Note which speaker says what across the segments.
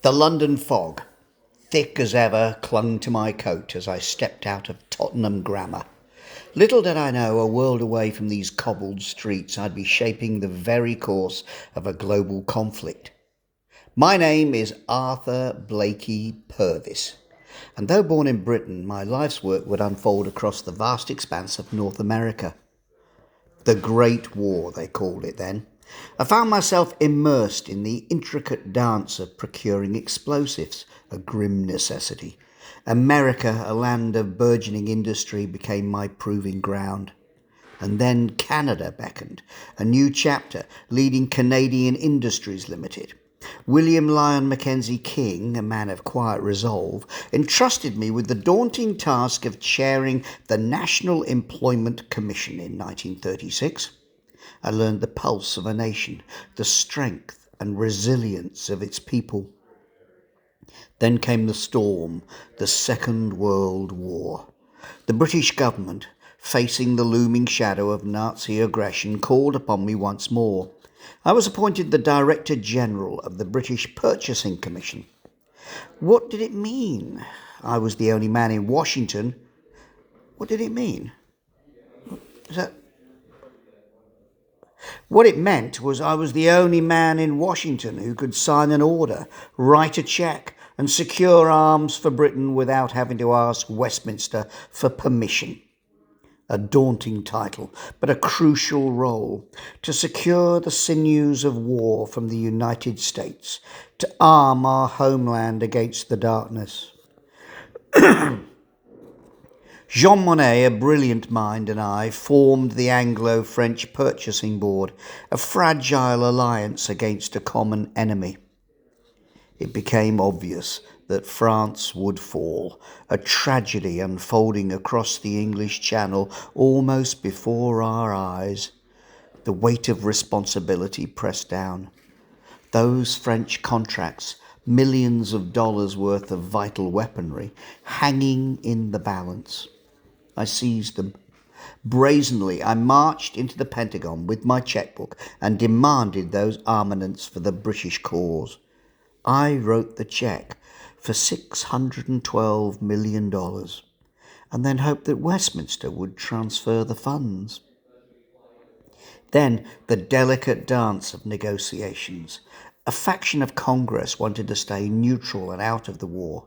Speaker 1: The London fog, thick as ever, clung to my coat as I stepped out of Tottenham Grammar. Little did I know, a world away from these cobbled streets, I'd be shaping the very course of a global conflict. My name is Arthur Blakey Purvis, and though born in Britain, my life's work would unfold across the vast expanse of North America. The Great War, they called it then. I found myself immersed in the intricate dance of procuring explosives, a grim necessity. America, a land of burgeoning industry, became my proving ground. And then Canada beckoned, a new chapter leading Canadian Industries Limited. William Lyon Mackenzie King, a man of quiet resolve, entrusted me with the daunting task of chairing the National Employment Commission in 1936. I learned the pulse of a nation, the strength and resilience of its people. Then came the storm, the Second World War. The British government, facing the looming shadow of Nazi aggression, called upon me once more. I was appointed the Director General of the British Purchasing Commission. What did it mean? I was the only man in Washington. What did it mean? What it meant was I was the only man in Washington who could sign an order, write a cheque, and secure arms for Britain without having to ask Westminster for permission. A daunting title, but a crucial role: to secure the sinews of war from the United States, to arm our homeland against the darkness. Jean Monnet, a brilliant mind, and I formed the Anglo-French Purchasing Board, a fragile alliance against a common enemy. It became obvious that France would fall, a tragedy unfolding across the English Channel almost before our eyes. The weight of responsibility pressed down. Those French contracts, millions of dollars worth of vital weaponry, hanging in the balance. I seized them. Brazenly, I marched into the Pentagon with my checkbook and demanded those armaments for the British cause. I wrote the cheque for $612 million and then hoped that Westminster would transfer the funds. Then the delicate dance of negotiations. A faction of Congress wanted to stay neutral and out of the war.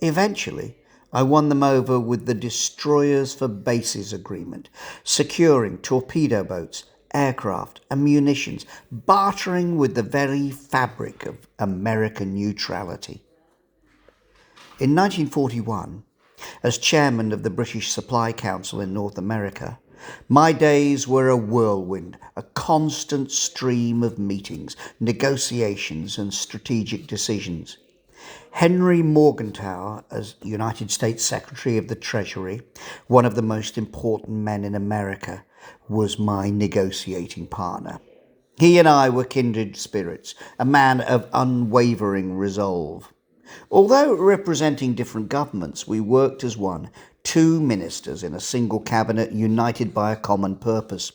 Speaker 1: Eventually, I won them over with the Destroyers for Bases agreement, securing torpedo boats, aircraft and munitions, bartering with the very fabric of American neutrality. In 1941, as chairman of the British Supply Council in North America, my days were a whirlwind, a constant stream of meetings, negotiations and strategic decisions. Henry Morgenthau, as United States Secretary of the Treasury, one of the most important men in America, was my negotiating partner. He and I were kindred spirits, a man of unwavering resolve. Although representing different governments, we worked as one, two ministers in a single cabinet united by a common purpose.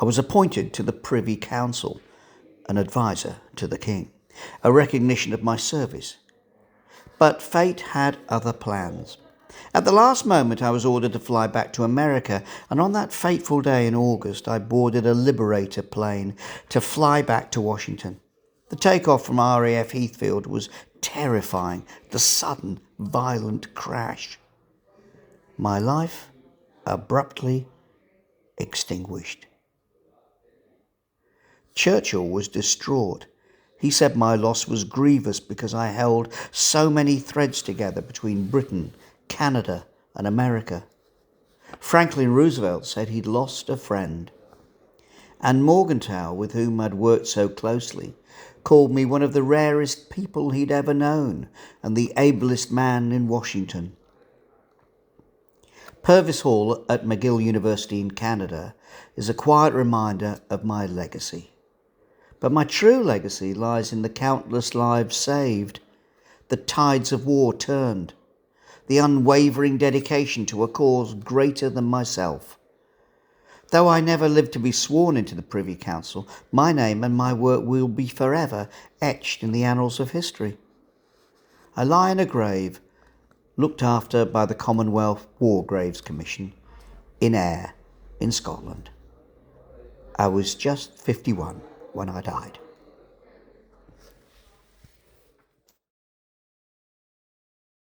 Speaker 1: I was appointed to the Privy Council, an advisor to the King, a recognition of my service. But fate had other plans. At the last moment, I was ordered to fly back to America, and on that fateful day in August, I boarded a Liberator plane to fly back to Washington. The takeoff from RAF Heathfield was terrifying, the sudden, violent crash. My life abruptly extinguished. Churchill was distraught. He said my loss was grievous because I held so many threads together between Britain, Canada, and America. Franklin Roosevelt said he'd lost a friend. And Morgenthau, with whom I'd worked so closely, called me one of the rarest people he'd ever known and the ablest man in Washington. Purvis Hall at McGill University in Canada is a quiet reminder of my legacy. But my true legacy lies in the countless lives saved, the tides of war turned, the unwavering dedication to a cause greater than myself. Though I never lived to be sworn into the Privy Council, my name and my work will be forever etched in the annals of history. I lie in a grave looked after by the Commonwealth War Graves Commission in Ayr, in Scotland. I was just 51 when I died.